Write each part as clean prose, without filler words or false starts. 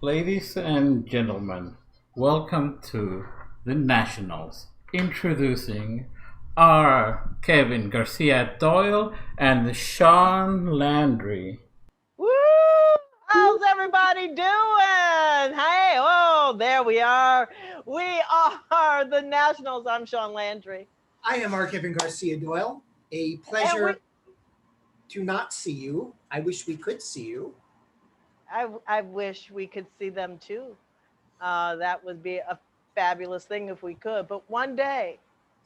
Ladies and gentlemen, welcome to the Nationals. Introducing our Kevin Garcia Doyle and Shaun Landry. Woo! How's everybody doing? Hey, oh, there we are. We are the Nationals. I'm Shaun Landry. I am our Kevin Garcia Doyle. A And pleasure to not see you. I wish we could see you. I wish we could see them too. That would be a fabulous thing if we could. But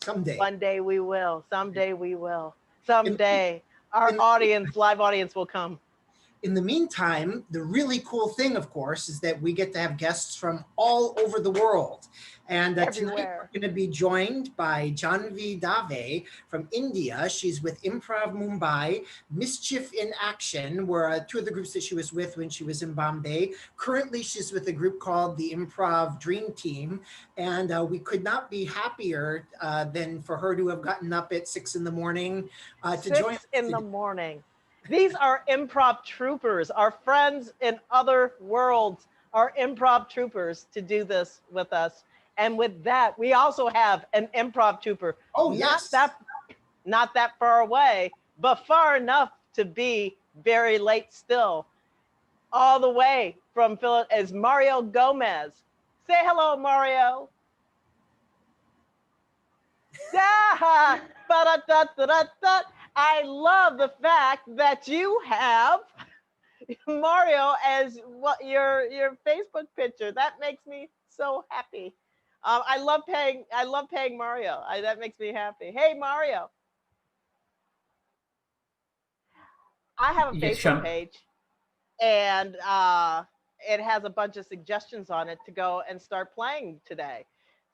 Someday. one day we will. Someday we will. In, Someday our in, live audience will come. in the meantime, the really cool thing, of course, is that we get to have guests from all over the world. And tonight Everywhere. we're going to be joined by Jahnavi Dave from India. She's with Improv Mumbai, Mischief in Action, were two of the groups that she was with when she was in Bombay. Currently, she's with a group called the Improv Dream Team. And we could not be happier than for her to have gotten up at 6 in the morning to join us. 6 in the morning. These are improv troopers, our friends in other worlds are improv troopers to do this with us. And with that, we also have an improv trooper. Oh, yes. Not that far away, but far enough to be very late still. All the way from Philadelphia is Mario Gomez. Say hello, Mario. Yeah. Ba-da-da-da-da-da. I love the fact that you have Mario as what your Facebook picture. That makes me so happy. I love paying Mario. That makes me happy. Hey Mario, I have a Yes, Facebook Shaun. page, and it has a bunch of suggestions on it to go and start playing today.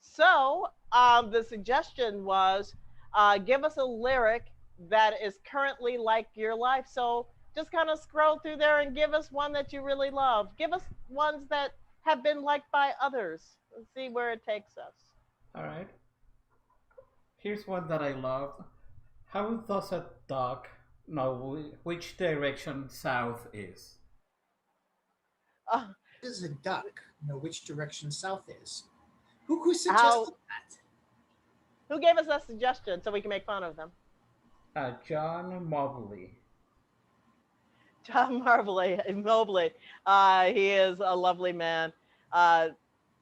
So the suggestion was give us a lyric that is currently like your life. So just kind of scroll through there and give us one that you really love. Give us ones that have been liked by others. Let's see where it takes us. All right. Here's one that I love. How does a dog know which direction south is? Uh, Is a duck know which direction south is? Who how? suggested that? Who gave us that suggestion so we can make fun of them? John Mobley. John Mobley. He is a lovely man. Uh,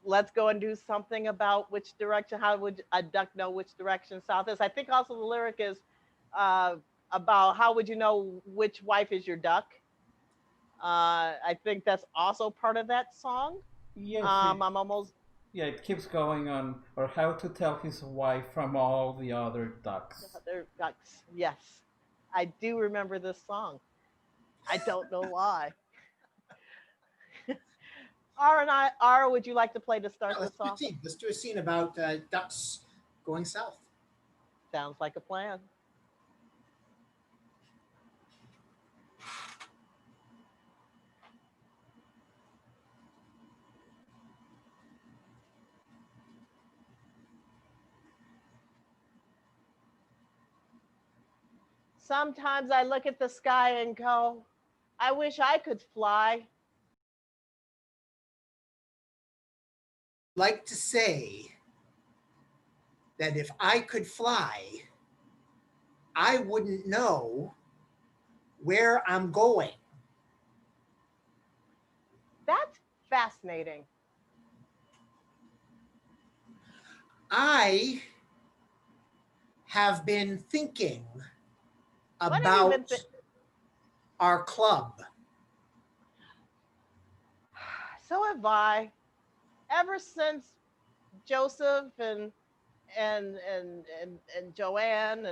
let's go and do something about which direction. How would a duck know which direction south is? I think also the lyric is uh, about how would you know which wife is your duck. I think that's also part of that song. Yes, I'm almost yeah, it keeps going on. Or how to tell his wife from all the other ducks. other ducks. Yes, I do remember this song. I don't know why. Ara, would you like to play to start Yeah, this let's do a off? scene. Let's do a scene about ducks going south. Sounds like a plan. Sometimes I look at the sky and go, I wish I could fly. Like to say that if I could fly, I wouldn't know where I'm going. That's fascinating. I have been thinking What have you been about our club. So have I. Ever since Joseph and Joanne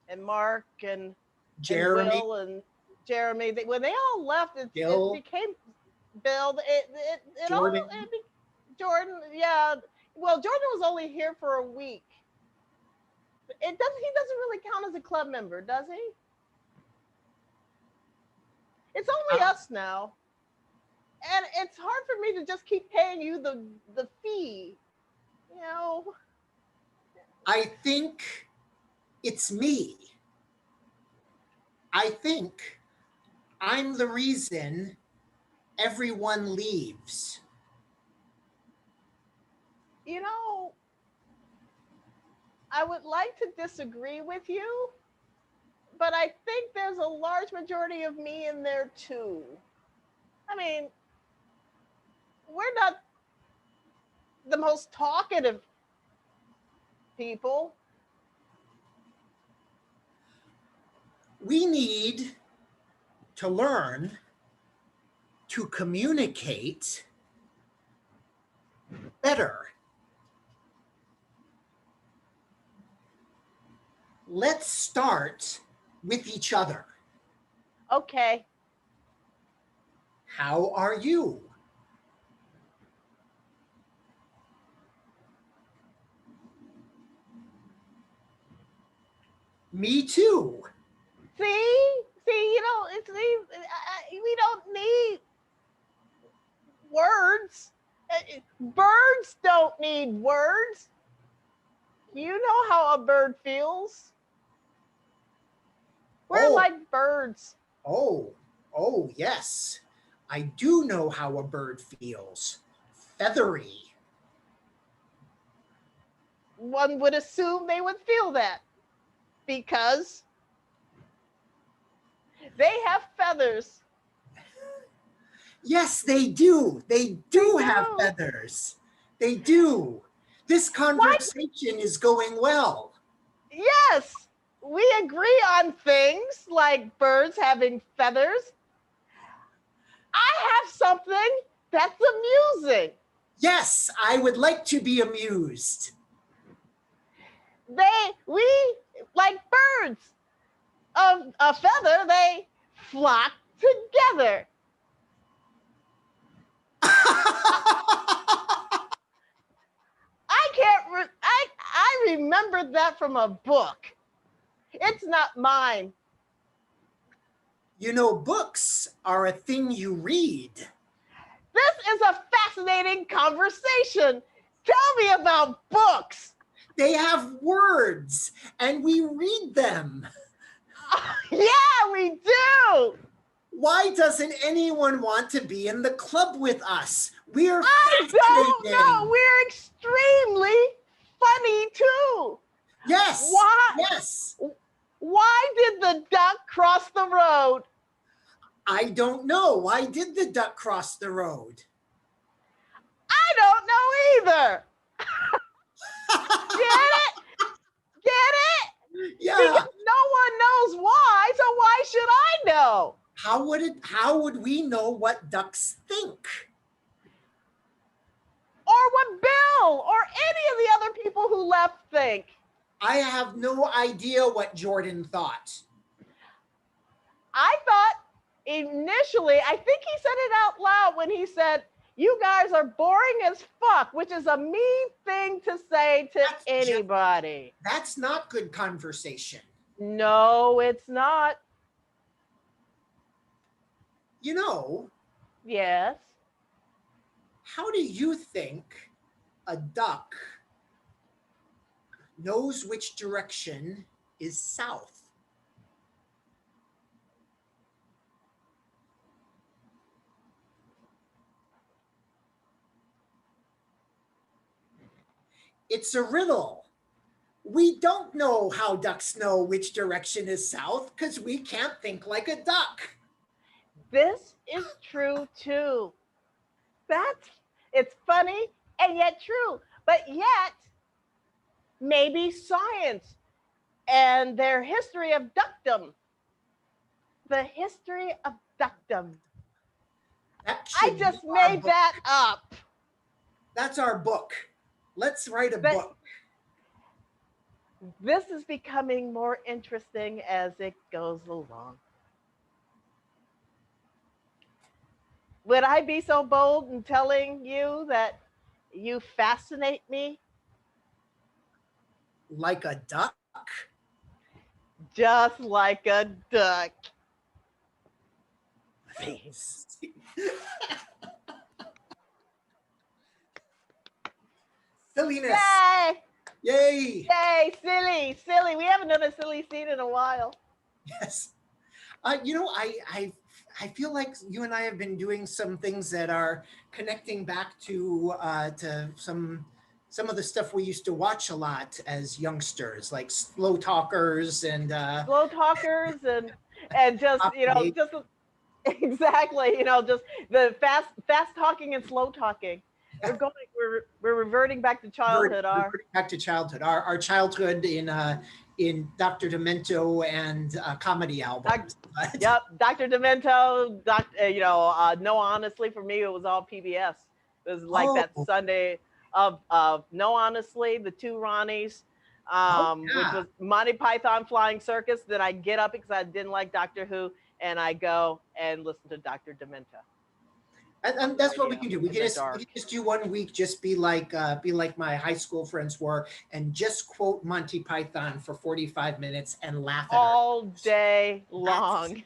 and Mark and Jeremy, Will and Jeremy, when they all left, it Gil, became Bill. It all Jordan. Jordan. Yeah. Well, Jordan was only here for a week. He doesn't really count as a club member, does he? It's only Uh, us now. And it's hard for me to just keep paying you the fee. You know, I think it's me. I think I'm the reason everyone leaves. You know, I would like to disagree with you, but I think there's a large majority of me in there too. I mean, we're not the most talkative people. We need to learn to communicate better. Let's start with each other. Okay. How are you? Me too. See, we don't need words. Birds don't need words. You know how a bird feels. We're Oh. like birds. Oh, yes. I do know how a bird feels. Feathery. One would assume they would feel that because they have feathers. Yes, they do. They do They have do. feathers. They do. This Why? conversation is going well. Yes, we agree on things like birds having feathers. I have something that's amusing. Yes, I would like to be amused. We like birds of a feather, they flock together. I remembered that from a book. It's not mine. You know, books are a thing you read. This is a fascinating conversation. Tell me about books. They have words and we read them. Yeah, we do. Why doesn't anyone want to be in the club with us? We're I don't fascinating. know. We're extremely funny too. Yes. Why? Yes. Why did the duck cross the road? I don't know. Why did the duck cross the road? I don't know either. Get it? Get it? Yeah. Because no one knows why, so why should I know? How would we know what ducks think? Or what Bill or any of the other people who left think? I have no idea what Jordan thought. I thought initially, I think he said it out loud when he said, "You guys are boring as fuck," which is a mean thing to say to anybody. That's not good conversation. No, it's not. You know, Yes. how do you think a duck knows which direction is south? It's a riddle. We don't know how ducks know which direction is south because we can't think like a duck. This is true too. It's funny and yet true. But yet, maybe science and their history of duckdom. The history of duckdom. I just made that up. That's our book. Let's write a book. This is becoming more interesting as it goes along. Would I be so bold in telling you that you fascinate me? Like a duck? Just like a duck. Silliness. Yay! Yay! Yay! Silly. We haven't done a silly scene in a while. Yes. You know, I feel like you and I have been doing some things that are connecting back to some some of the stuff we used to watch a lot as youngsters, like Slow Talkers and Slow talkers and just Copy. just exactly, just the fast talking and slow talking. We're reverting back to childhood. Reverting back to childhood, our childhood in Dr. Demento and comedy albums. But, Yep, Dr. Demento, No Honestly, for me it was all PBS. It was like oh, that Sunday of No Honestly, the two Ronnies, oh which yeah. was Monty Python Flying Circus. Then I get up because I didn't like Doctor Who, and I go and listen to Dr. Demento on And the that's what we radio can do. in the We dark. can just do one week, just be like my high school friends were, and just quote Monty Python for 45 minutes and laugh at All ourselves. day That's long.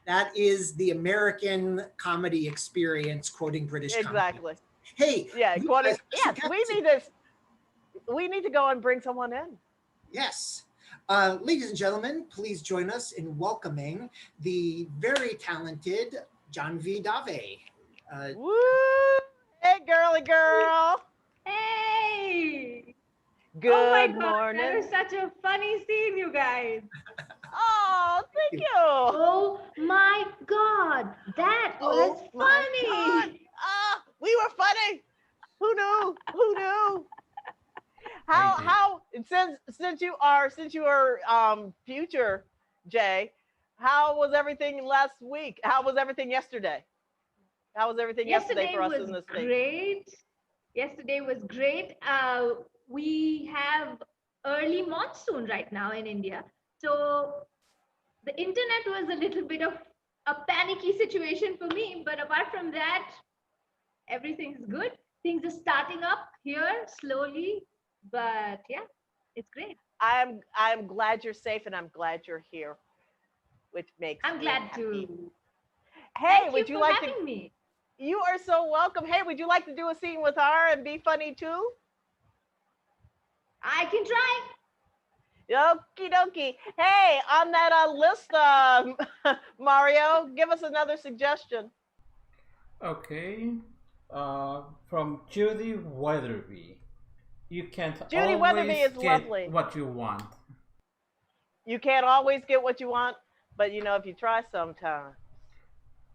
that is the American comedy experience, quoting British comedy. Exactly. Hey, Yeah, we quoting. have a special Yes, guest. we need to go and bring someone in. Yes. Ladies and gentlemen, please join us in welcoming the very talented Jahnavi Dave. Woo! Hey, girly girl. Hey! Oh my Good God, that was morning. such a funny scene, you guys. Oh, thank you. Oh my God, that was Oh my God. funny. We were funny. Who knew? Who knew? I did. How since you are future Jay, how was everything last week? How was everything yesterday? How was everything yesterday Yesterday for us was in the States? great. Yesterday was great. We have early monsoon right now in India. So the internet was a little bit of a panicky situation for me. But apart from that, everything's good. Things are starting up here slowly. But yeah, it's great. I'm glad you're safe and I'm glad you're here, which makes I'm me glad happy. to. Hey, Thank you would you for like to? having me. You are so welcome. Hey, would you like to do a scene with her and be funny too? I can try. Okie dokie. Hey, on that list, Mario, give us another suggestion. Okay. From Judy Weatherby. You can't Judy Weatherby always is get lovely. what you want. You can't always get what you want, but if you try sometimes,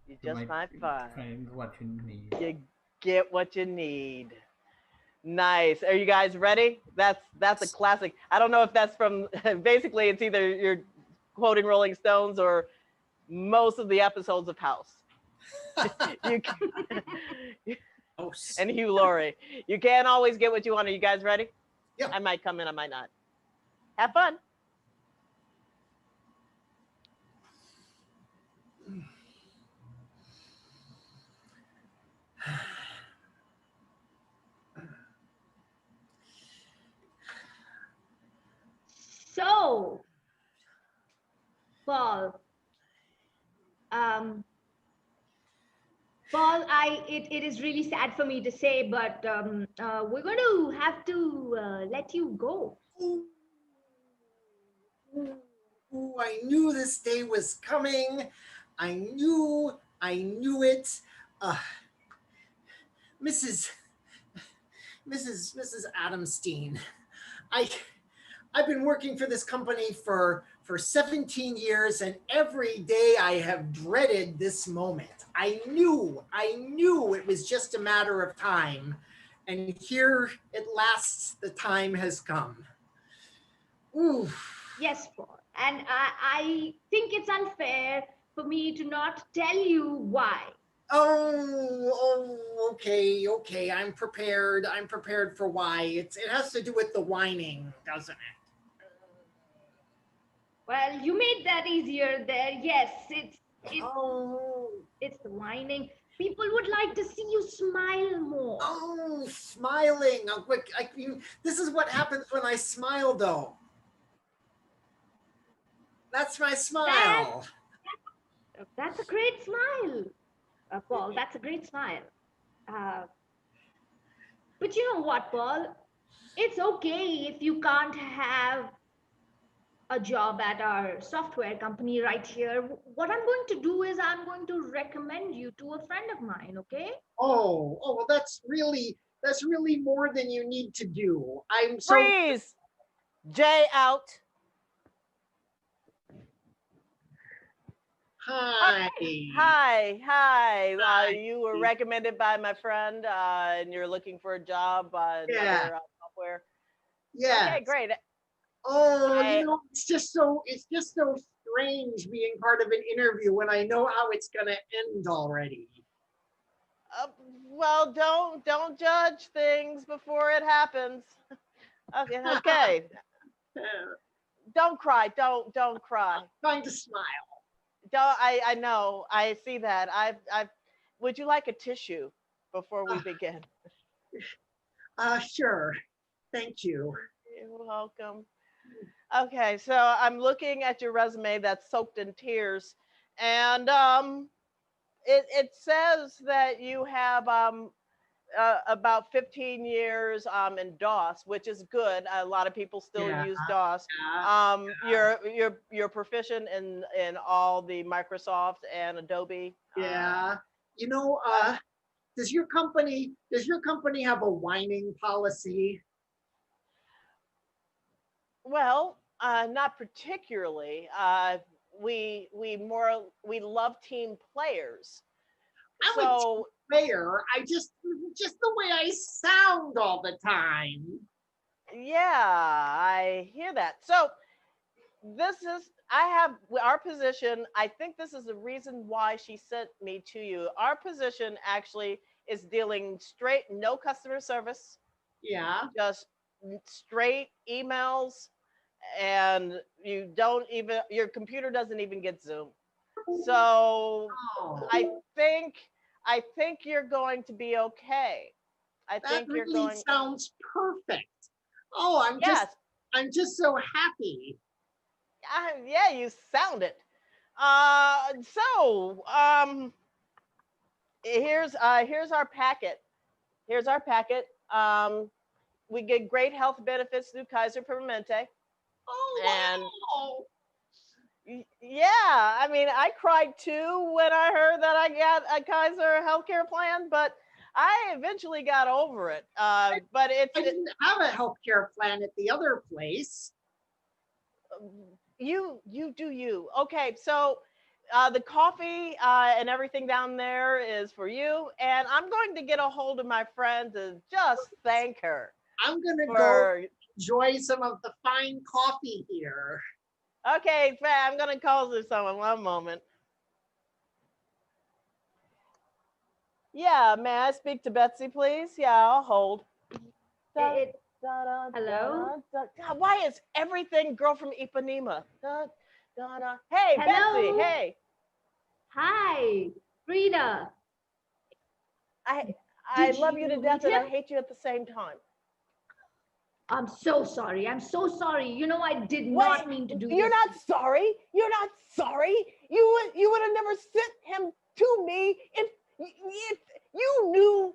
you You just might might find what you need. you get what you need. Nice. Are you guys ready? That's a classic. I don't know if that's from basically it's either you're quoting Rolling Stones or most of the episodes of House. You Oh, and Hugh Laurie. You can't always get what you want. Are you guys ready? yeah. I might come in, I might not. Have fun. So, Paul, um, Paul, it is really sad for me to say, but we're going to have to let you go. Ooh, ooh, ooh, I knew this day was coming. I knew it. Uh, Mrs. Mrs. Adamstein. I I've been working for this company for 17 years, and every day I have dreaded this moment. I knew it was just a matter of time. And here at last the time has come. Ooh. Yes, Paul. And I think it's unfair for me to not tell you why. Okay. I'm prepared. I'm prepared for why. It has to do with the whining, doesn't it? Well, you made that easier there. Yes, Oh, it's the whining. People would like to see you smile more. oh, smiling. This is what happens when I smile, though. That's my smile. That's a great smile, Paul. That's a great smile. But you know what, Paul? It's okay if you can't have a job at our software company right here. What I'm going to do is I'm going to recommend you to a friend of mine, okay? Oh, well, that's really That's really more than you need to do. I'm so Freeze. Jay out. hi. Hi. Hi. You were recommended by my friend, and you're looking for a job on Yeah. another software. Yeah. Okay, great. Oh, I- it's just so strange being part of an interview when I know how it's gonna end already. Well, don't judge things before it happens. Okay. Don't cry. Don't cry. Trying to smile. Don't. I know. I see that. I've. Would you like a tissue before we begin? Sure. Thank you. You're welcome. Okay, so I'm looking at your resume that's soaked in tears, and it says that you have about 15 years in DOS, which is good. A lot of people still Yeah. use DOS. You're proficient in all the Microsoft and Adobe. Yeah. Does your company have a whining policy? Well, not particularly. We love team players. I'm So a player. I just the way I sound all the time. yeah, I hear that. So I have our position. I think this is the reason why she sent me to you. Our position actually is dealing straight, no customer service, Yeah. just straight emails, and your computer doesn't even get Zoom. So Oh, I think you're going to be okay. I that think you're really going. sounds perfect. Oh, Yes. I'm just so happy. Yeah, you sound it. So here's our packet. Here's our packet. We get great health benefits through Kaiser Permanente. Oh, And wow. yeah, I mean, I cried too when I heard that I got a Kaiser healthcare plan, but I eventually got over it. But I didn't have a healthcare plan at the other place. you do you. Okay, so the coffee and everything down there is for you, and I'm going to get a hold of my friend to just thank her. I'm gonna go enjoy some of the fine coffee here. Okay, I'm gonna call this someone. One moment. Yeah, may I speak to Betsy, please? Yeah, I'll hold. Hello? God, why is everything girl from Ipanema? Hey, Hello? Betsy, hey. Hi, Frida. I love you to you death meet and I him? hate you at the same time. I'm so sorry. I'm so sorry. You know, I did not mean to do this. You're not sorry. You're not sorry. You would have never sent him to me if you knew.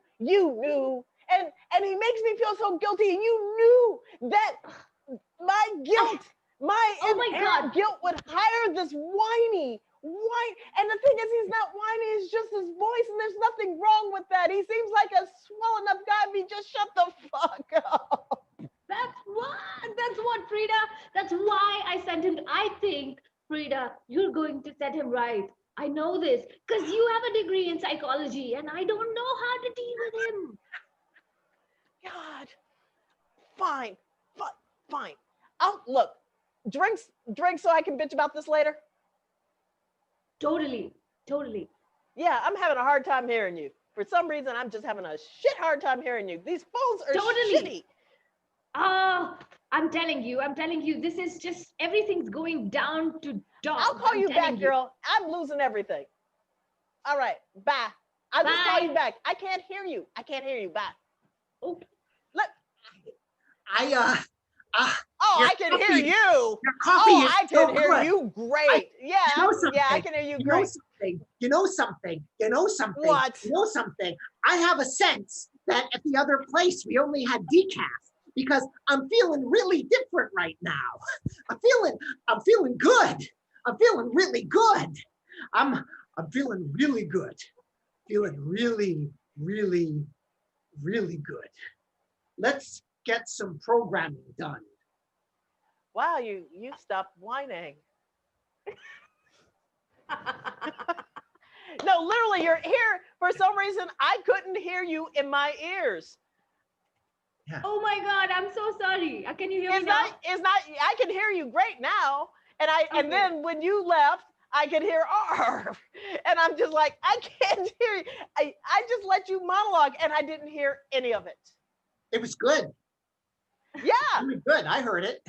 And he makes me feel so guilty. And you knew that my guilt, my Oh my inherent God. guilt would hire this whiny. And the thing is, he's not whiny, it's just his voice, and there's nothing wrong with that. He seems like a swell enough guy if he just shut the fuck up. That's what, Frida. That's why I sent him. I think, Frida, you're going to set him right. I know this because you have a degree in psychology, and I don't know how to deal with him. God. Fine. Oh, look, drinks so I can bitch about this later. Totally. Yeah, I'm having a hard time hearing you. For some reason, I'm just having a shit hard time hearing you. These phones are shitty. Oh, I'm telling you, this is just everything's going down to dogs. I'll call you back, girl. I'm losing everything. All right, bye. I'll just call you back. I can't hear you. Bye. Oh. Look. I can hear you. Your coffee is I so can hear good. you great. I can hear you great. You know something. What? You know something. I have a sense that at the other place we only had decaf because I'm feeling really different right now. I'm feeling good. I'm feeling really good. I'm feeling really good. Feeling really, really, really good. Let's get some programming done. Wow, you stopped whining. No, literally, you're here for some reason. I couldn't hear you in my ears. Yeah. Oh my God, I'm so sorry. Can you hear me It's now? not. It's not. I can hear you great now, and and Okay. then when you left, I could hear R, and I'm just like, I can't hear you. I just let you monologue, and I didn't hear any of it. It was good. Yeah, Really good. I heard it.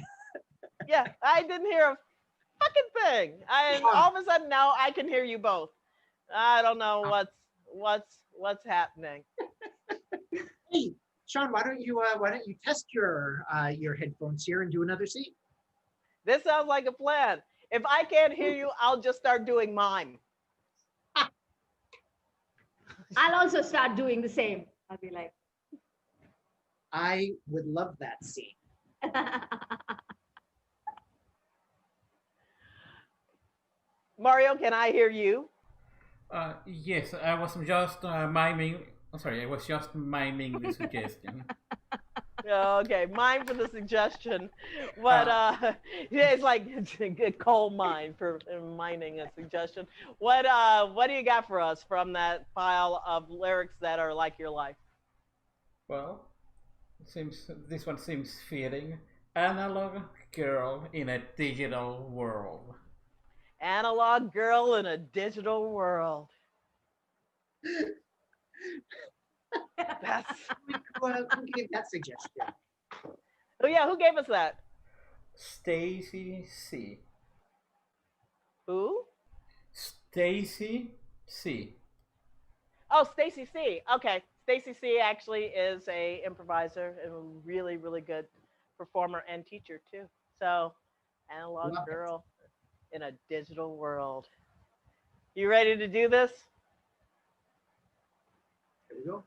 yeah, I didn't hear a fucking thing. And all of a sudden now I can hear you both. I don't know what's happening. Hey, Shaun, why don't you test your headphones here and do another scene? This sounds like a plan. If I can't hear you, I'll just start doing mime. I'll also start doing the same. I'll be like, I would love that scene. Mario, can I hear you? Yes, I was just miming. Sorry, I was just miming the suggestion. Okay, mime for the suggestion. But yeah, it's like a coal mine for mining a suggestion. What do you got for us from that file of lyrics that are like your life? Well, this one seems fitting. Analog girl in a digital world. Analog girl in a digital world. That's Who gave that suggestion? oh yeah, who gave us that? Stacy C. Who? Stacy C. Oh, Stacy C. Okay, Stacy C. actually is a improviser and a really, really good performer and teacher too. So, analog Love it. girl in a digital world. You ready to do this? There we go.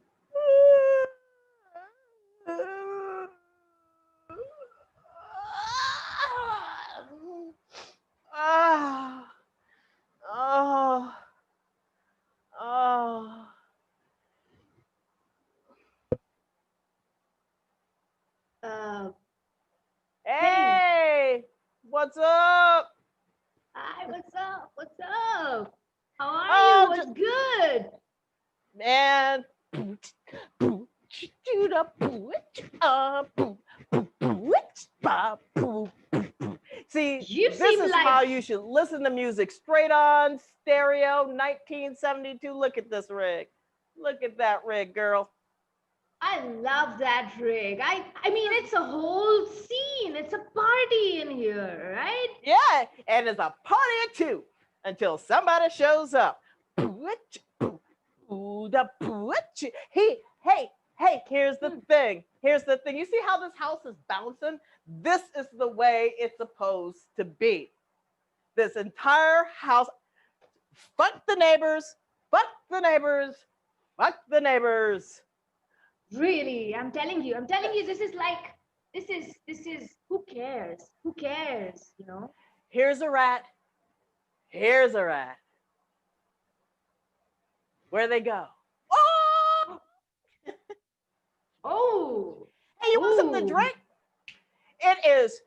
Oh, oh, oh. uh, Hey, what's up? hi, what's up? What's up? How are Oh, you? What's good? Man. See, You this seem is like how you should listen to music. Straight on stereo, 1972. Look at this rig. Look at that rig, girl. I love that rig. I mean, it's a whole scene. It's a party in here, right? Yeah, and it's a party of two until somebody shows up. Hey, here's the thing. Here's the thing. You see how this house is bouncing? This is the way it's supposed to be. This entire house, fuck the neighbors, fuck the neighbors, fuck the neighbors. Really, I'm telling you, this is who cares? Who cares? You know? Here's a rat. Here's a rat. Where they go? Oh! Oh, Hey, you want something to Ooh. drink? It is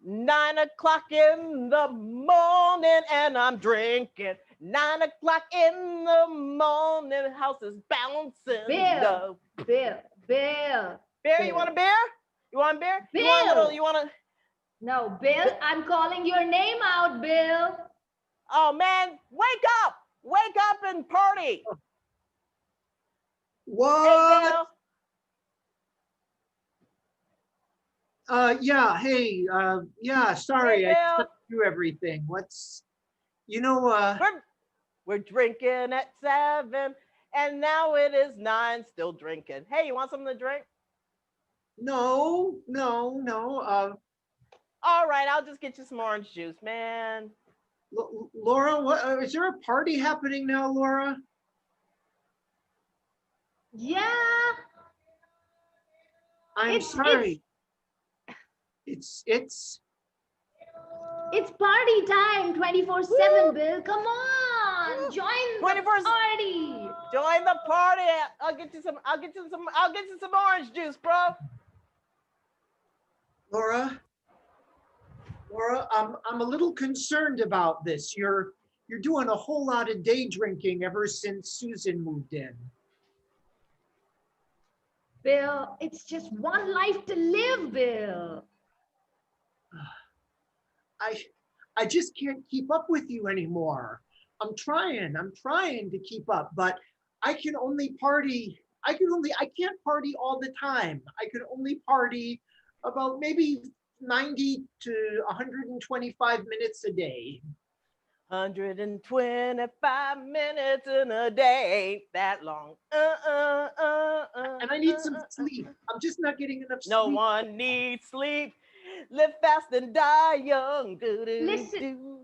9 o'clock in the morning and I'm drinking. 9 o'clock in the morning, house is bouncing. Bill. Beer, Bill. you want a beer? You want a beer? Bill. You want a little, you want a, No, Bill, I'm calling your name out, Bill. oh man, wake up and party. What? Hey, Bill. Yeah. Hey. Yeah. Sorry, Hey, I Bill. slept through everything. What's? We're drinking at 7 and now it is 9, still drinking. Hey, you want something to drink? No. All right, I'll just get you some orange juice, man. Laura, what? Is there a party happening now, Laura? Yeah. I'm It's- sorry. It's It's party time 24/7, Bill. Come on. Join the 24/7. party. Join the party. I'll get you some orange juice, bro. Laura, I'm a little concerned about this. You're doing a whole lot of day drinking ever since Susan moved in. Bill, it's just one life to live, Bill. I just can't keep up with you anymore. I'm trying to keep up, but I can't party all the time. I can only party about maybe 90 to 125 minutes a day. 125 minutes in a day, ain't that long. And I need some sleep. I'm just not getting enough sleep. No one needs sleep. Live fast and die young. Listen.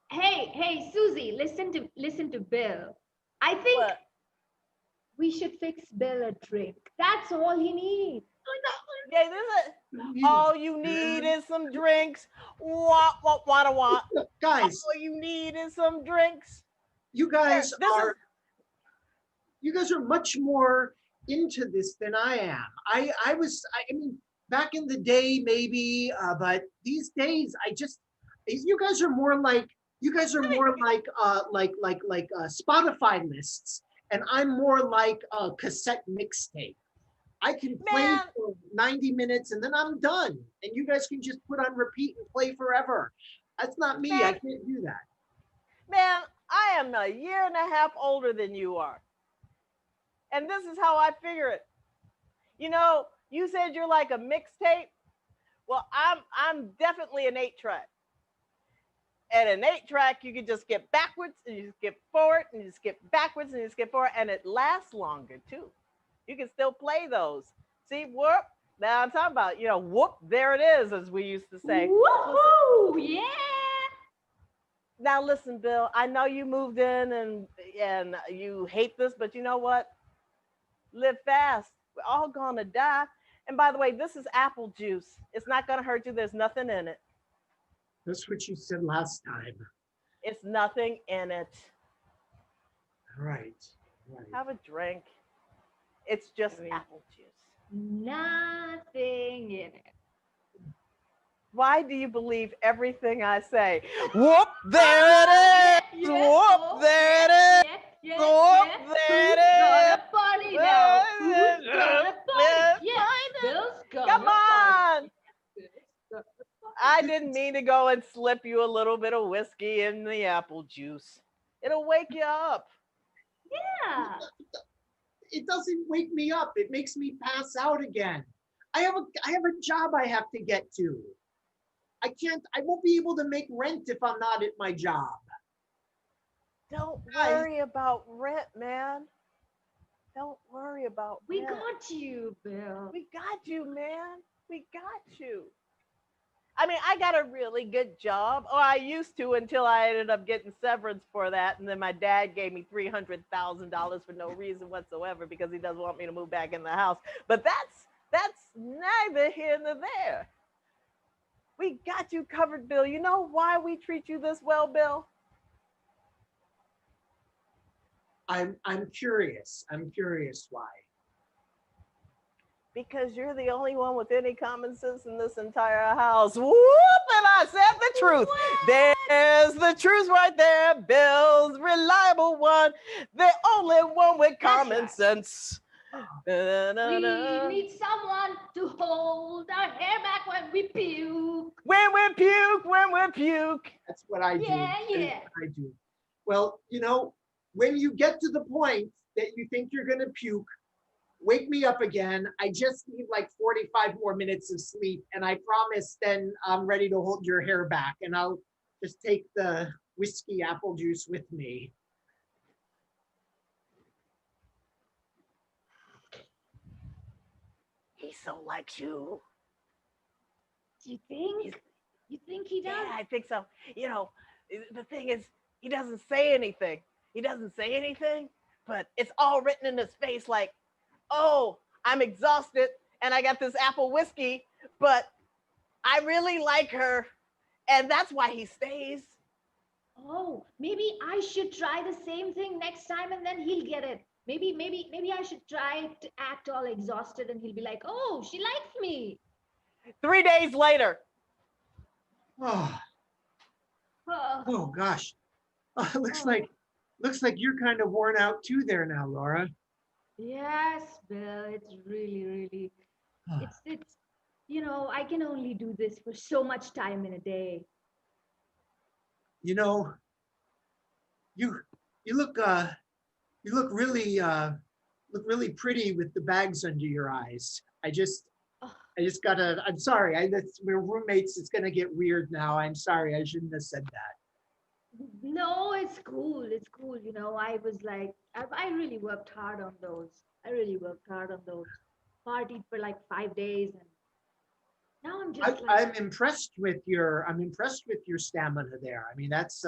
Hey, Susie, listen to Bill. I think What? we should fix Bill a drink. That's all he needs. Yeah, all you need is some drinks. What? Look, guys, All you need is some drinks. you guys are much more into this than I am. I mean, back in the day maybe, but these days you guys are more like Spotify lists, and I'm more like a cassette mixtape. I can play for 90 minutes and then I'm done, and you guys can just put on repeat and play forever. That's not me. I can't do that. Man, I am a year and a half older than you are. And this is how I figure it. You know, you said you're like a mixtape. Well, I'm definitely an 8-track. And an 8-track, you can just skip backwards and you skip forward and you skip backwards and you skip forward, and it lasts longer too. You can still play those. See, whoop. Now I'm talking about, whoop, there it is, as we used to say. Woohoo! Yeah. Now listen, Bill, I know you moved in and you hate this, but you know what? Live fast. We're all gonna die. And by the way, this is apple juice. It's not gonna hurt you. There's nothing in it. That's what you said last time. It's nothing in it. Right. Have a drink. It's just apple juice. Nothing in it. Why do you believe everything I say? Whoop, there it is. Whoop, there it is. Whoop, there it is. Who's gonna party now? Who's gonna party? Yeah, Bill's gonna Come on. party. I didn't mean to go and slip you a little bit of whiskey in the apple juice. It'll wake you up. Yeah. It doesn't wake me up. It makes me pass out again. I have a job I have to get to. I won't be able to make rent if I'm not at my job. Don't worry about rent, man. Don't worry about We rent. got you, Bill. We got you, man. We got you. I mean, I got a really good job. Or I used to, until I ended up getting severance for that. And then my dad gave me $300,000 for no reason whatsoever, because he doesn't want me to move back in the house. But that's neither here nor there. We got you covered, Bill. You know why we treat you this well, Bill? I'm curious. I'm curious why. Because you're the only one with any common sense in this entire house. Whoop! And I said the truth. There's the truth right there. Bill's reliable one. The only one with common sense. We need someone to hold our hair back when we puke. When we puke. That's what I do. Yeah. That's what I do. Well, when you get to the point that you think you're going to puke, wake me up again. I just need like 45 more minutes of sleep, and I promise then I'm ready to hold your hair back, and I'll just take the whiskey apple juice with me. He so likes you. Do you think? You think he does? Yeah, I think so. The thing is, he doesn't say anything. But it's all written in his face like, oh, I'm exhausted and I got this apple whiskey, but I really like her, and that's why he stays. Oh, maybe I should try the same thing next time and then he'll get it. maybe I should try to act all exhausted, and he'll be like, "Oh, she likes me." 3 days later. Oh, Oh, oh gosh. Looks oh. like you're kind of worn out too there now, Laura. Yes, Bill. It's really. It's. I can only do this for so much time in a day. You know, you you look really pretty with the bags under your eyes. Oh, I just gotta. I'm sorry. We're roommates. It's gonna get weird now. I'm sorry. I shouldn't have said that. no, it's cool. It's cool. I was like, I really worked hard on those. I really worked hard on those. Partied for like 5 days, and now I'm just like, I'm impressed with your stamina there. I mean, that's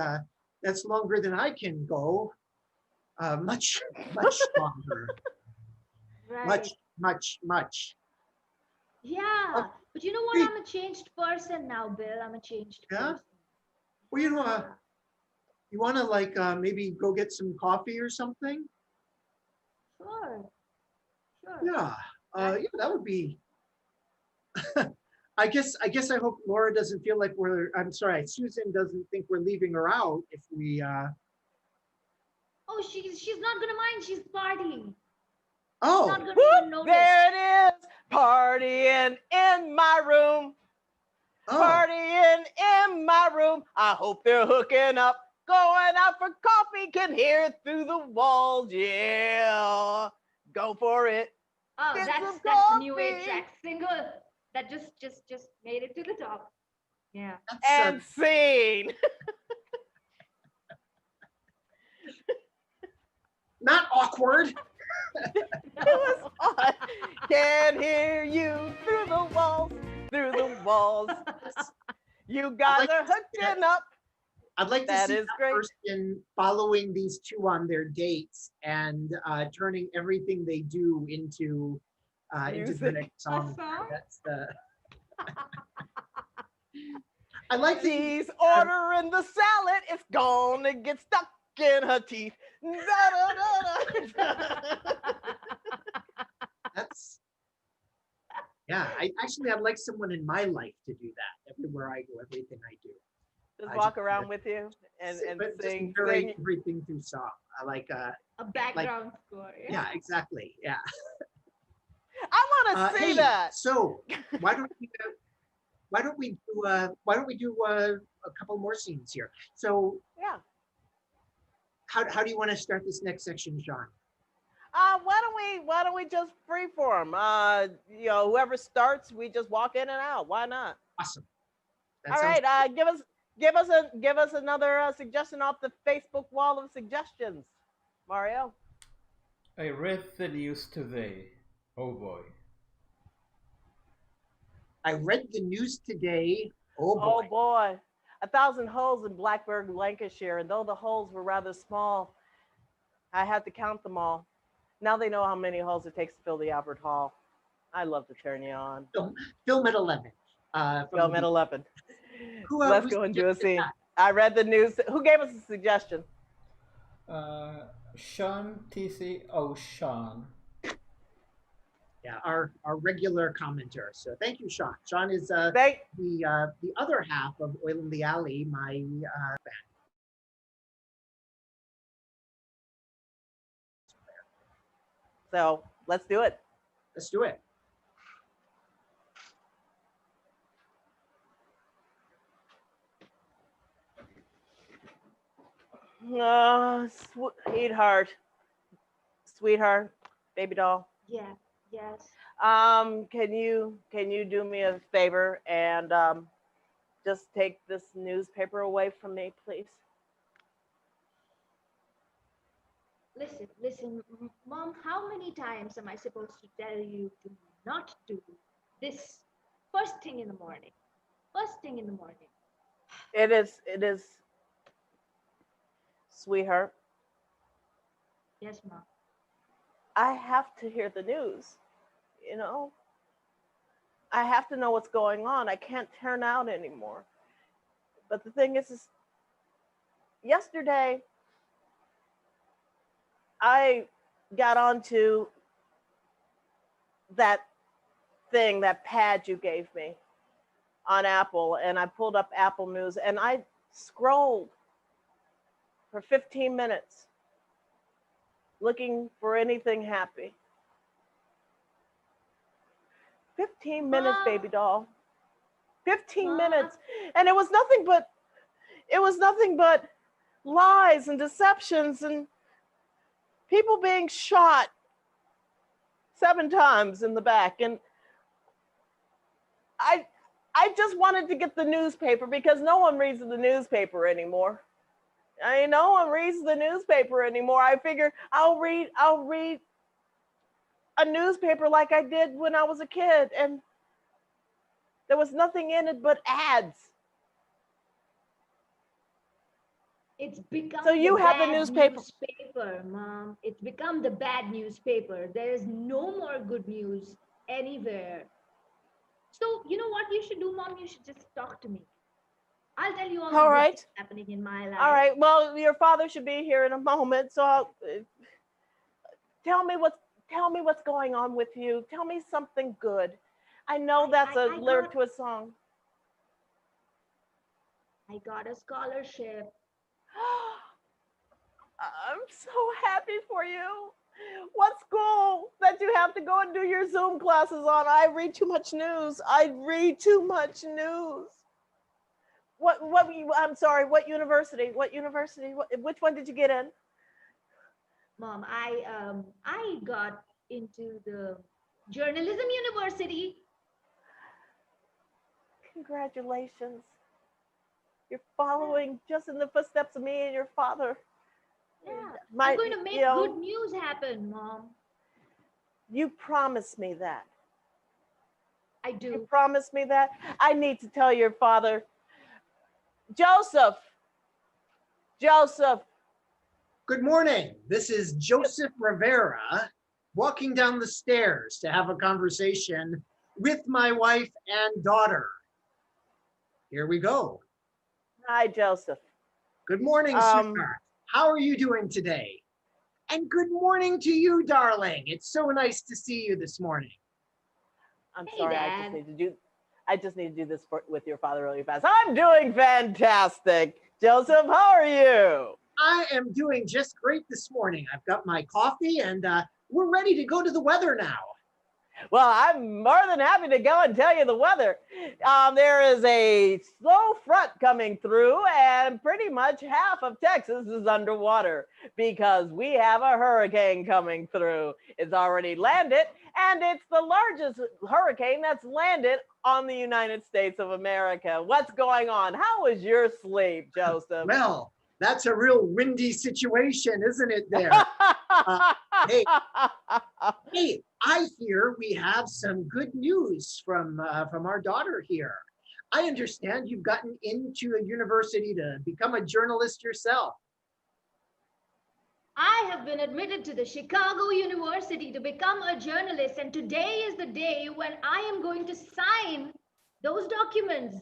longer than I can go. Much much longer. right. Much much. Uh, Yeah. But you know what? Hey, I'm a changed person now, Bill. I'm a changed yeah. person. Well, Yeah. you wanna like maybe go get some coffee or something? Sure. Sure. Yeah. That Yeah, that would be. I hope Laura doesn't feel like I'm sorry, Susan doesn't think we're leaving her out if we. Oh, she's not gonna mind. She's partying. She's not Oh, gonna Whoop, even notice. there it is. Partying in my room. oh, Partying in my room. I hope they're hooking up. Going out for coffee. Can hear it through the walls. Yeah. Go for it. Oh, Get some that's the new age coffee. track single that just made it to the top. Yeah. that's And scene. not awkward. It was fun. Can hear you through the walls, through the walls. You guys like are to see hooking up. I'd like to That see is that great. person following these two on their dates and turning everything they do into the Music. next song. song? That's the. I like that She's ordering the salad. It's gonna get stuck in her teeth. that's. Yeah, I'd like someone in my life to do that everywhere I go, everything I do. Just I walk around with you and just sing. narrate everything through song. I like A background score. yeah, exactly. Yeah. I want to see Hey, that. so why don't we do a couple more scenes here? So Yeah. how do you want to start this next section, Sean? Why don't we just freeform? Whoever starts, we just walk in and out. Why not? Awesome. That All sounds right. Give us another suggestion off the Facebook wall of suggestions, Mario. I read the news today. Oh boy. I read the news today. Oh Oh boy. boy, 1,000 holes in Blackburn, Lancashire, and though the holes were rather small, I had to count them all. Now they know how many holes it takes to fill the Albert Hall. I love to turn you on. Film at 11. Film at 11. Who, Let's who go and do a suggested scene. that? I read the news. Who gave us a suggestion? Shaun TC. Oh, Shaun. Yeah, our regular commenter. So thank you, Sean. Sean is Thank. the other half of Oil in the Alley, my band. So let's do it. Let's do it. Sweetheart, sweetheart, baby doll. Yeah. Yes. Can you do me a favor and just take this newspaper away from me, please? Listen, Mom. How many times am I supposed to tell you to not do this first thing in the morning? First thing in the morning. It is, sweetheart. Yes, Mom. I have to hear the news. You know, I have to know what's going on. I can't turn out anymore. But the thing is yesterday I got onto that thing, that pad you gave me on Apple, and I pulled up Apple News and I scrolled for 15 minutes looking for anything happy. 15 minutes, Mom, baby doll. 15 Mom, minutes. And it was nothing but lies and deceptions and people being shot 7 times in the back. And I I just wanted to get the newspaper because no one reads the newspaper anymore. I mean, no one reads the newspaper anymore. I figure I'll read a newspaper like I did when I was a kid, and there was nothing in it but ads. it's So become the you have the bad newspaper. newspaper, Mom. It's become the bad newspaper. There is no more good news anywhere. So, you know what you should do, Mom? You should just talk to me. I'll tell you all the All good right. things happening in my All life. right. Well, your father should be here in a moment, so tell me what's going on with you. Tell me something good. I know I, that's I, a I lyric got to a song. I got a scholarship. I'm so happy for you. What school that you have to go and do your Zoom classes on? I read too much news. I read too much news. I'm sorry, what university? What university? Which one did you get in? Mom, I got into the journalism university. Congratulations. You're Yeah, following just in the footsteps of me and your father. yeah. I'm My, going to you make know, good news happen, Mom. you promised me that. I You do. promised me that. I need to tell your father, Joseph, Joseph. Good morning. This is Joseph Rivera walking down the stairs to have a conversation with my wife and daughter. Here we go. Hi, Joseph. Good morning, Um, sweetheart. How are you doing today? And good morning to you, darling. It's so nice to see you this morning. I'm Hey, sorry. Dad. I just need to do this with your father really fast. I'm doing fantastic. Joseph, how are you? I am doing just great this morning. I've got my coffee and we're ready to go to the weather now. Well, I'm more than happy to go and tell you the weather. There is a slow front coming through, and pretty much half of Texas is underwater because we have a hurricane coming through. It's already landed, and it's the largest hurricane that's landed on the United States of America. What's going on? How was your sleep, Joseph? Well, that's a real windy situation, isn't it there? Uh, hey, hey, I hear we have some good news from our daughter here. I understand you've gotten into a university to become a journalist yourself. I have been admitted to the Chicago University to become a journalist, and today is the day when I am going to sign those documents.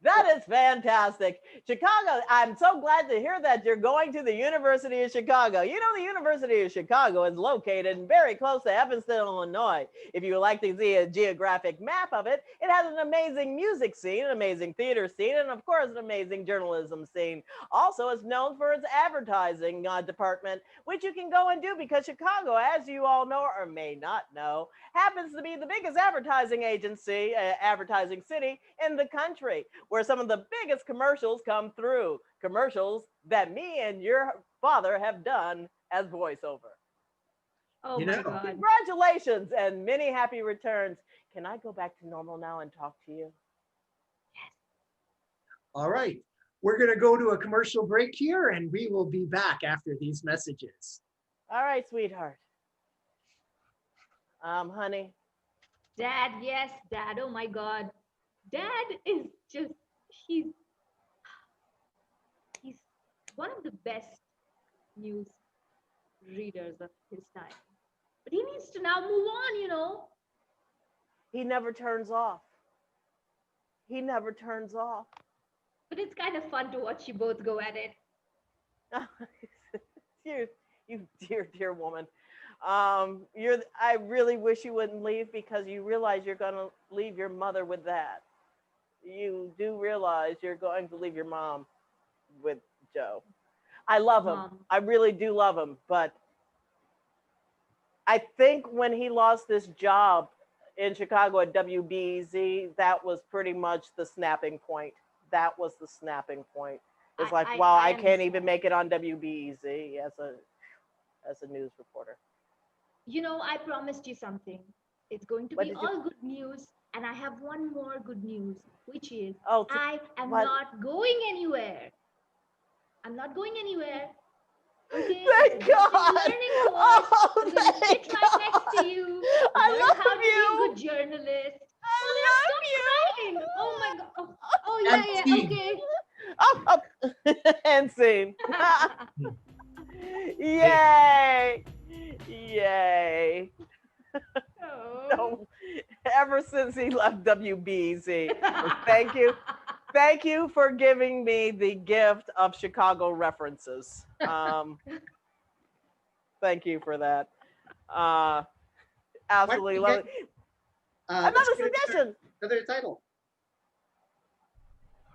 That is fantastic. Chicago, I'm so glad to hear that you're going to the University of Chicago. You know, the University of Chicago is located very close to Evanston, Illinois. If you would like to see a geographic map of it, it has an amazing music scene, an amazing theater scene, and of course, an amazing journalism scene. Also, it's known for its advertising department, which you can go and do because Chicago, as you all know or may not know, happens to be the biggest advertising agency, advertising city in the country, where some of the biggest commercials come through. Commercials that me and your father have done as voiceover. Oh You my know, God. Congratulations and many happy returns. Can I go back to normal now and talk to you? all right. We're going to go to a commercial break here and we will be back after these messages. All right, sweetheart. Honey, Dad, yes, Dad. Oh my God. Dad is just, he's, he's one of the best news readers of his time. But he needs to now move on. he never turns off. He never turns off. But it's kind of fun to watch you both go at it. you're, You dear woman. I really wish you wouldn't leave because you realize you're going to leave your mother with that. You do realize you're going to leave your mom with Joe. I love him. Mom. I really do love him. But I think when he lost this job in Chicago at WBEZ, that was pretty much the snapping point. That was the snapping point. It's like, wow, I can't even understand. make it on WBEZ as a news reporter. You know, I promised you something. It's going to What be did you? all good news. And I have one more good news, which is Oh, I am what? not going anywhere. I'm not going anywhere. Okay, Thank it's just a God. learning course. Oh, I'm going to thank sit right next God. to you, I learn love how to be a you. good journalist. I Oh, then love stop you. crying. Oh my God. Oh And yeah, scene. okay. And scene. Yay. Yay. Oh. No, ever since he left WBZ. Thank you. Thank you for giving me the gift of Chicago references. Thank you for that. Absolutely love it. Let's Another get suggestion. another title.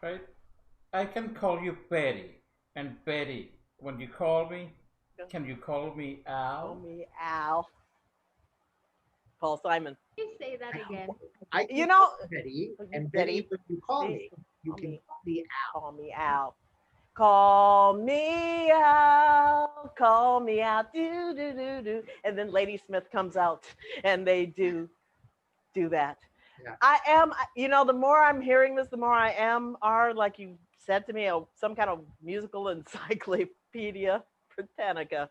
Right? I can call you Betty. And Betty, when you call me, can you call me Call Al? me Al. Paul Simon. Please say that again. I can You know, call Betty, and Betty, Betty, when you call please me, you call can me. call me Al. Call me Al. Call me out, call me out, do do do do, and then Lady Smith comes out, and they do that. Yeah. I am, you know, the more I'm hearing this, the more I am, are like you said to me, some kind of musical encyclopedia Britannica.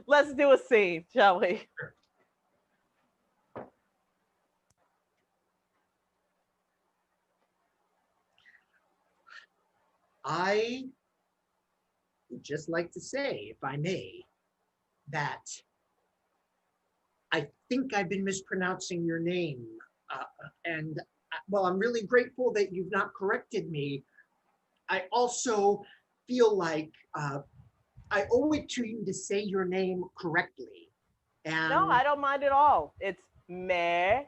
Let's do a scene, shall we? I would just like to say, if I may, that I think I've been mispronouncing your name. And well, I'm really grateful that you've not corrected me. I also feel like I owe it to you to say your name correctly. And No, I don't mind at all. It's Mary.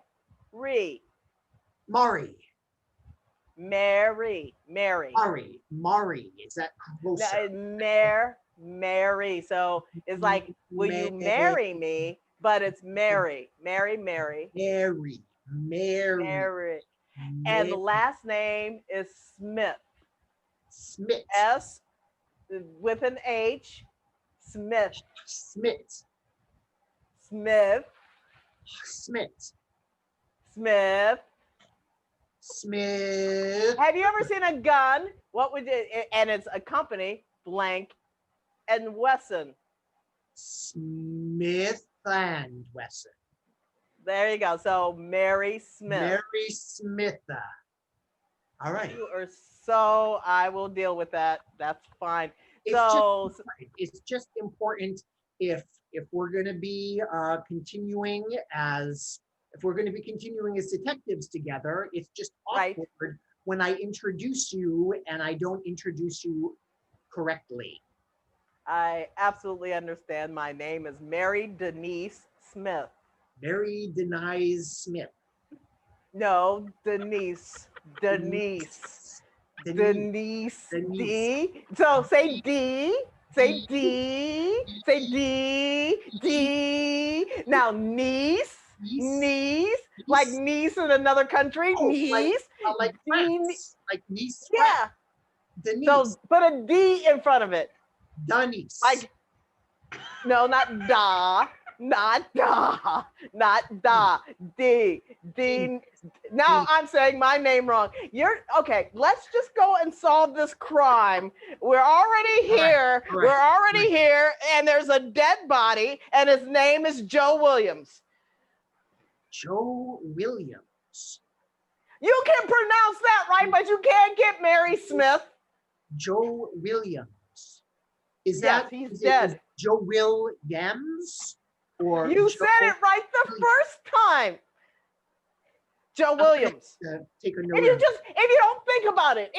Mari. Mary. Mari. Is that closer? Mary. So it's like, will you marry me? But it's Mary. Mary. Mary. And the last name is Smith. Smith. S with an H. Smith. Smith. Smith. Smith. Smith. Smith. Have you ever seen a gun? What would it? And it's a company, blank, and Wesson. Smith and Wesson. There you go. So Mary Smith. Mary Smith. All right. You are so. I will deal with that. That's fine. It's just important if we're going to be continuing as detectives together. It's just awkward right. when I introduce you and I don't introduce you correctly. I absolutely understand. My name is Mary Denise Smith. Mary Denise Smith. No, Denise. D. So say D. Say D. Say D. Now niece. Like niece in another country. Niece. Like France. Like niece. Yeah. Denise. So put a D in front of it. Denise. Like, no, not da. Not da. D. Now I'm saying my name wrong. You're okay. Let's just go and solve this crime. We're already here. Correct. We're already here, and there's a dead body, and his name is Joe Williams. Joe Williams. You can pronounce that right, but you can't get Mary Smith. Joe Williams. Is yes, that he's dead? Joe Williams? Or you said it right the first time. Joe Williams. Take a note. If you don't think about it,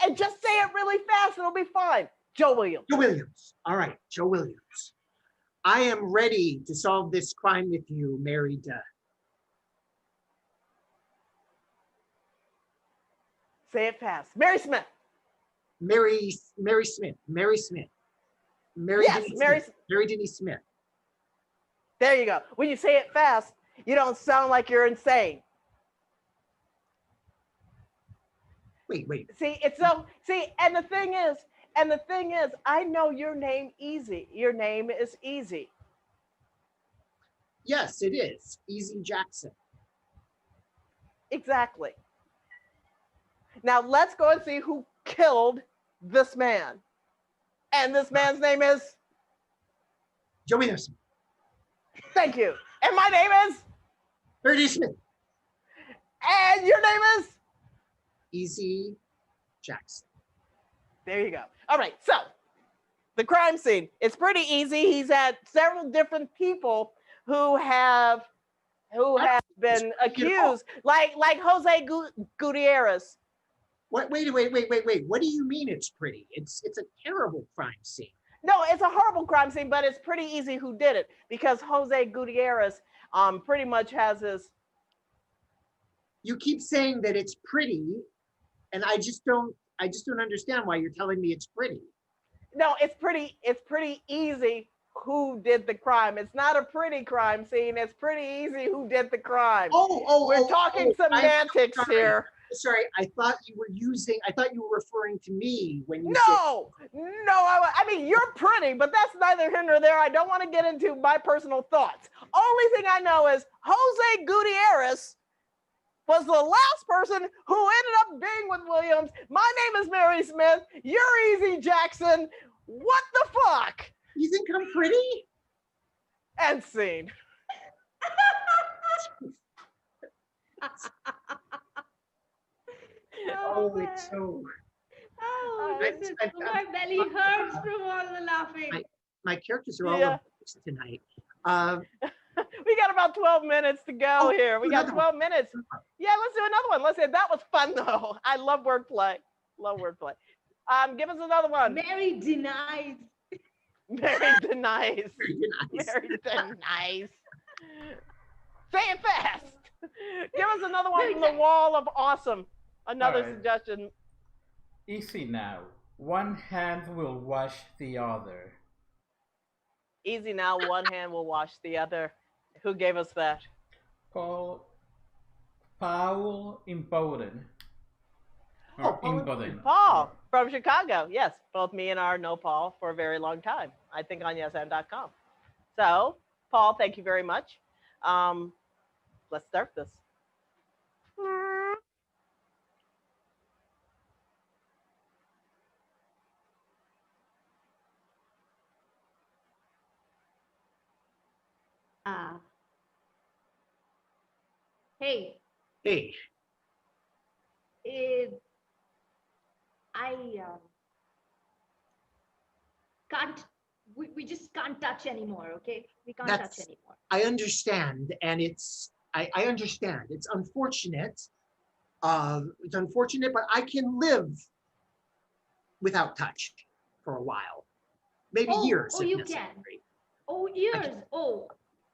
and just say it really fast, it'll be fine. Joe Williams. Joe Williams. All right, Joe Williams. I am ready to solve this crime with you, Mary Duh. Say it fast. Mary Smith. Mary Smith. Mary Smith. Mary Yes, Denise Mary. Smith. Mary Denise Smith. There you go. When you say it fast, you don't sound like you're insane. Wait. See, and the thing is, I know your name easy. Your name is Easy. Yes, it is. Easy Jackson. Exactly. Now let's go and see who killed this man. And this man's name is? Joe Williams. Thank you. And my name is? Mary Denise Smith. And your name is? Easy Jackson. There you go. All right, so the crime scene. It's pretty easy. He's had several different people who have been accused, like Jose Gutierrez. Wait. What do you mean it's pretty? It's a terrible crime scene. No, it's a horrible crime scene, but it's pretty easy who did it because Jose Gutierrez pretty much has his. You keep saying that it's pretty, and I just don't understand why you're telling me it's pretty. No, it's pretty easy who did the crime. It's not a pretty crime scene. It's pretty easy who did the crime. We're talking semantics here. Sorry, I thought you were referring to me when you No, I mean, you're pretty, but that's neither here nor there. I don't want to get into my personal thoughts. Only thing I know is Jose Gutierrez was the last person who ended up being with Williams. My name is Mary Smith. You're Easy Jackson. What the fuck? You think I'm pretty? End scene. It's so. My belly hurts from all the laughing. My characters are all tonight. We got about 12 minutes to go here. We got 12 minutes. Yeah, let's do another one. Let's see. That was fun though. I love wordplay. Give us another one. Mary denies. Mary denies. Mary denies. Say it fast. Give us another one from the wall of awesome. Another suggestion. Easy now. One hand will wash the other. Easy now. One hand will wash the other. Who gave us that? Paul Impoden. Paul from Chicago. Yes, both me and I know Paul for a very long time. I think on yesand.com. So, Paul, thank you very much. Let's start this. Hey. Hey. I can't. We just can't touch anymore. Okay, we can't touch anymore. I understand, and I understand. It's unfortunate. It's unfortunate, but I can live without touch for a while, maybe years. Oh, you can. Oh, years. Oh,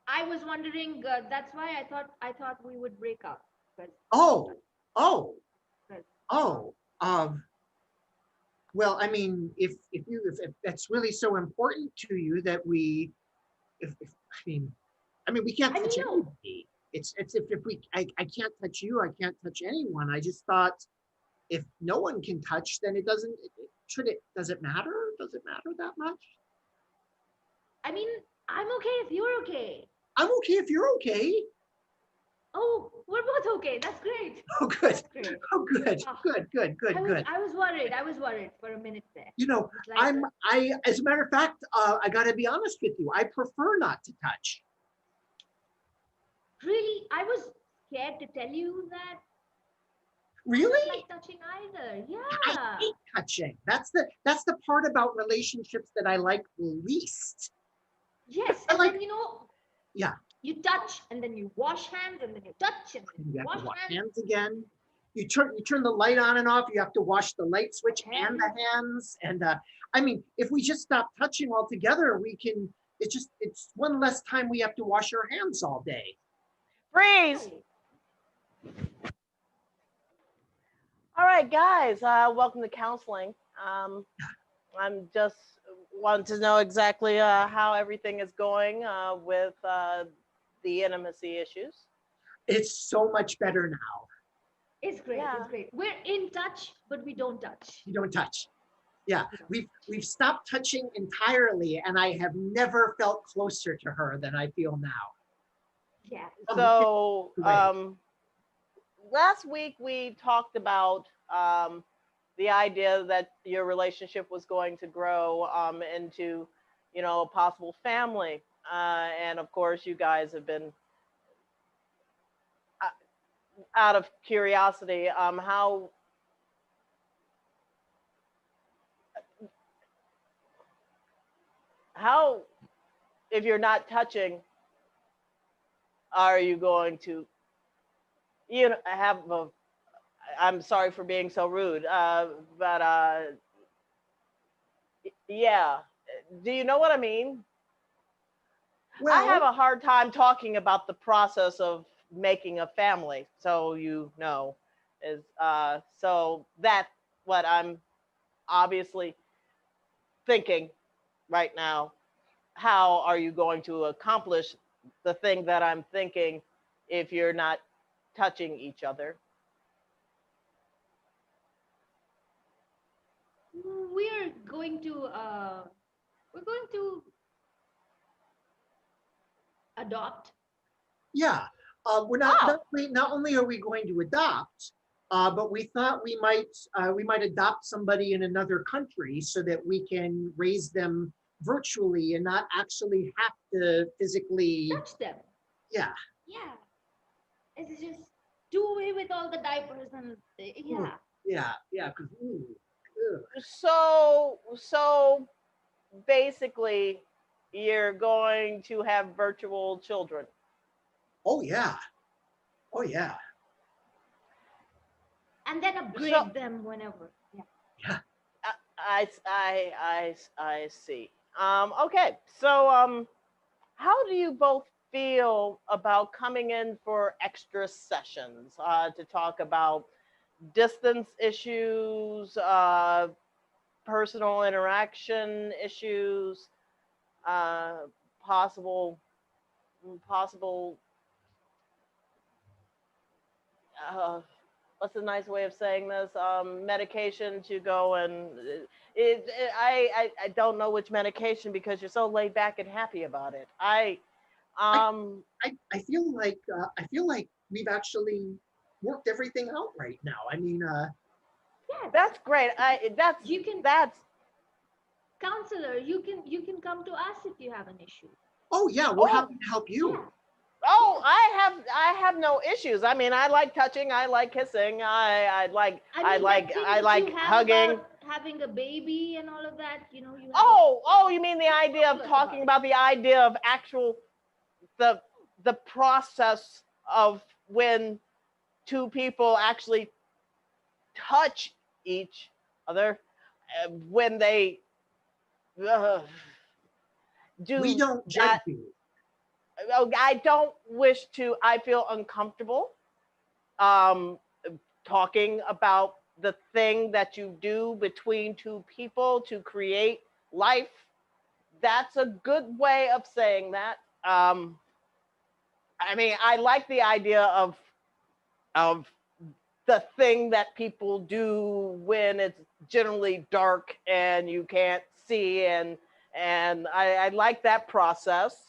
I was wondering. That's why I thought we would break up. Well, I mean, if that's really so important to you that we, we can't touch anybody. It's I can't touch you, I can't touch anyone. I just thought if no one can touch, then does it matter? Does it matter that much? I mean, I'm okay if you're okay. I'm okay if you're okay. Oh, we're both okay. That's great. Oh, good. Oh, good. Good. I was worried for a minute there. You know, I as a matter of fact, I got to be honest with you. I prefer not to touch. Really? I was scared to tell you that. Really? I don't like touching either. Yeah. I hate touching. That's the part about relationships that I like least. Yes, and then yeah. You touch and then you wash hands and then you touch and then you wash hands again. you turn the light on and off. You have to wash the light switch and the hands. And I mean, if we just stop touching altogether, we can. It's one less time we have to wash our hands all day. Freeze. All right, guys, welcome to counseling. I'm just wanting to know exactly how everything is going with the intimacy issues. It's so much better now. It's great. Yeah. It's great. We're in touch, but we don't touch. You don't touch. Yeah, we've stopped touching entirely, and I have never felt closer to her than I feel now. Yeah. So last week we talked about the idea that your relationship was going to grow into, you know, a possible family. And of course, you guys have been, out of curiosity, how, if you're not touching, are you going to, you know, have a, I'm sorry for being so rude, but yeah. Do you know what I mean? Well, I have a hard time talking about the process of making a family, so you know, is so that's what I'm obviously thinking right now. How are you going to accomplish the thing that I'm thinking if you're not touching each other? We're going to adopt. yeah, we're not only are we going to adopt, but we thought we might adopt somebody in another country so that we can raise them virtually and not actually have to physically Touch them. Yeah. Yeah. It's just do away with all the diapers and yeah. Yeah, because So basically, you're going to have virtual children. oh yeah. And then upgrade So- them whenever. Yeah. Yeah. I see. Okay, so how do you both feel about coming in for extra sessions to talk about distance issues, personal interaction issues, possible what's a nice way of saying this? Medication to go and I don't know which medication because you're so laid back and happy about it. I feel like we've actually worked everything out right now. I mean, Yeah. that's great. That's Counselor, you can come to us if you have an issue. oh yeah, we're Oh. happy to help you. Yeah. Oh, I have no issues. I mean, I like touching. I like kissing. I like hugging. About having a baby and all of that, you know. You have Oh, you mean the idea of talking about the idea of actual the process of when two people actually touch each other when they do We don't judge that. you. I don't wish to. I feel uncomfortable talking about the thing that you do between two people to create life. That's a good way of saying that. I mean, I like the idea of the thing that people do when it's generally dark and you can't see, and I like that process.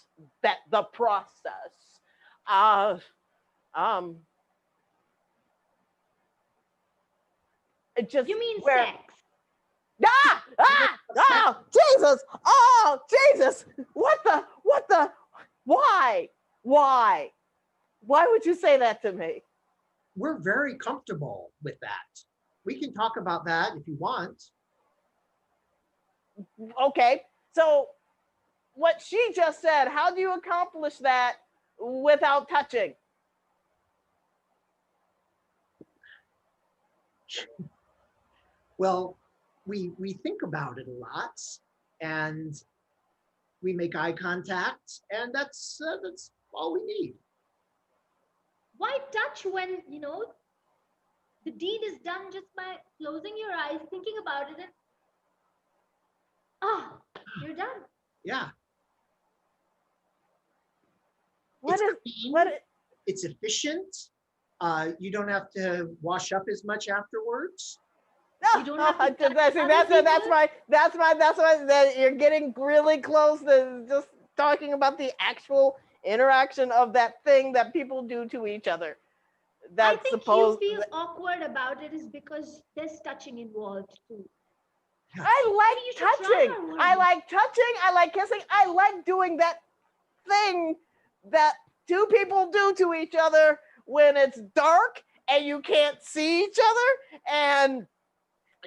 The process. It just You mean where, sex? Oh, Jesus! Oh, Jesus! What the? Why? Why would you say that to me? We're very comfortable with that. We can talk about that if you want. Okay, so what she just said, how do you accomplish that without touching? Well, we think about it a lot, and we make eye contact, and that's all we need. Why touch when, the deed is done just by closing your eyes, thinking about it, and ah, you're done. Yeah, What it's is clean, what? it's efficient. You don't have to wash up as much afterwards. You don't have to touch That's other that's people. why you're getting really close to just talking about the actual interaction of that thing that people do to each other. I That's think you supposed. feel awkward about it is because there's touching involved too. Yeah. I Maybe you like should try touching. our word. I like touching. I like kissing. I like doing that thing that two people do to each other when it's dark and you can't see each other. And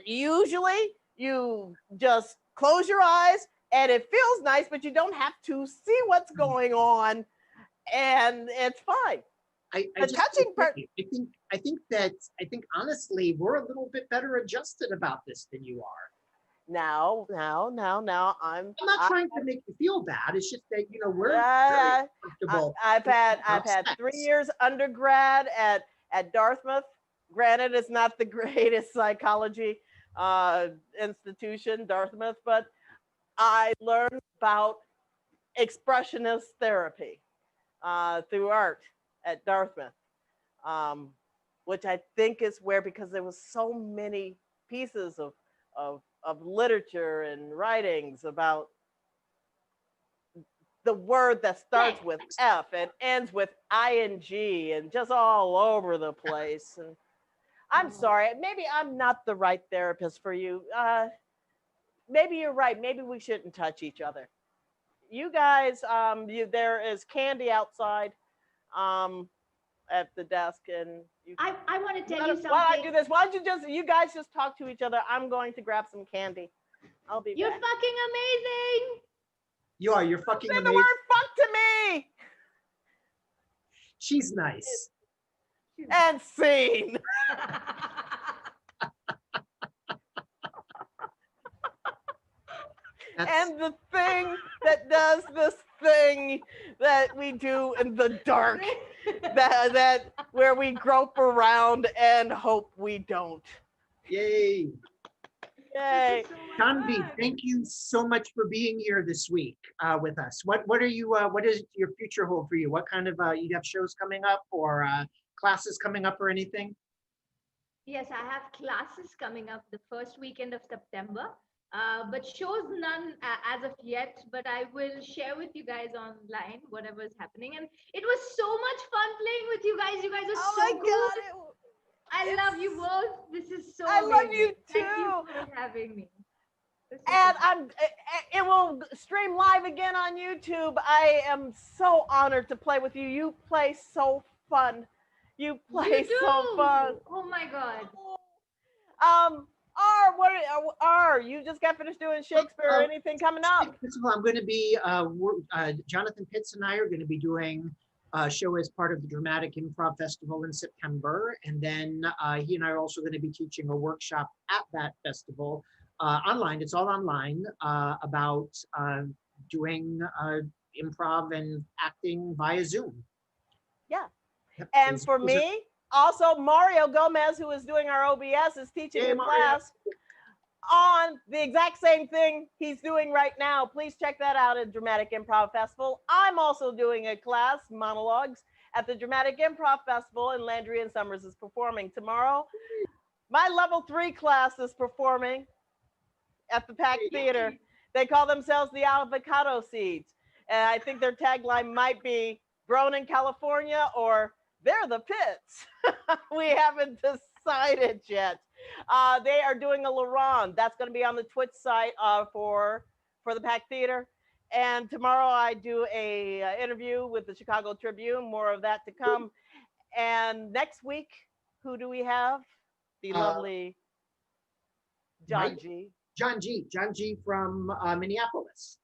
usually you just close your eyes and it feels nice, but you don't have to see what's going on, and it's fine. I The just touching part. I think honestly we're a little bit better adjusted about this than you are. Now, I'm not trying to make you feel bad. It's just that we're very I, comfortable. I've had about 3 sex. years undergrad at Dartmouth. Granted, it's not the greatest psychology institution, Dartmouth, but I learned about expressionist therapy through art at Dartmouth, um, which I think is where, because there was so many pieces of literature and writings about the word that starts with F and ends with ing and just all over the place. And I'm sorry, maybe I'm not the right therapist for you. Maybe you're right. Maybe we shouldn't touch each other. You guys, there is candy outside at the desk, and I want to tell you something. while I do this, why don't you guys just talk to each other? I'm going to grab some candy. I'll be You're back. fucking amazing. You're fucking Say the amazing. word "fuck" to me. She's nice. And scene. And the thing that does this thing that we do in the dark, that where we grope around and hope we don't. Yay. Yay. Jahnavi, thank you so much for being here this week with us. What does your future hold for you? What kind of you have shows coming up or classes coming up or anything? Yes, I have classes coming up the first weekend of September, but shows none as of yet. But I will share with you guys online whatever is happening. And it was so much fun playing with you guys. You guys are Oh so my good. God. I love you both. This is so I love amazing. you Thank you too. for having me. This is And it will stream live again on YouTube. I am so honored to play with you. You play so fun. You play you so do. fun. Oh my God. You just got finished doing Shakespeare. Anything coming up? First of all, I'm going to be Jonathan Pitts and I are going to be doing a show as part of the Dramatic Improv Festival in September, and then he and I are also going to be teaching a workshop at that festival online. It's all online about doing improv and acting via Zoom. Yeah. Yep. And for me, also Mario Gomez, who is doing our OBS, is teaching a class on the exact same thing he's doing right now. Please check that out at Dramatic Improv Festival. I'm also doing a class, monologues, at the Dramatic Improv Festival, and Landry and Summers is performing tomorrow. My level 3 class is performing at the Pack Theater. They call themselves the Avocado Seeds. And I think their tagline might be grown in California or they're the pits. We haven't decided yet. They are doing a Laurent. That's going to be on the Twitch site for the Pack Theater. And tomorrow I do a interview with the Chicago Tribune. More of that to come. And next week, who do we have? The lovely John G. John G from Minneapolis.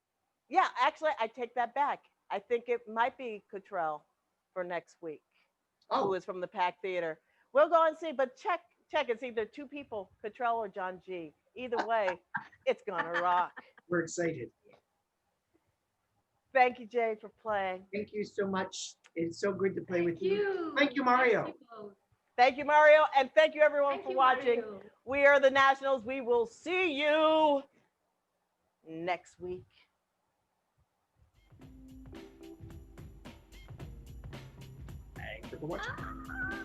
Yeah, actually, I take that back. I think it might be Cottrell for next week, who is from the Pack Theater. We'll go and see, but check Check, it's either two people, Cottrell or John G. Either way, it's gonna rock. We're excited. Thank you, Jay, for playing. Thank you so much. It's so good to play with you. you. Thank you, Mario. Thank you both. Thank you, Mario, and thank you everyone Thank for you, watching. Mario. We are the Nationals. We will see you next week. Thanks for watching.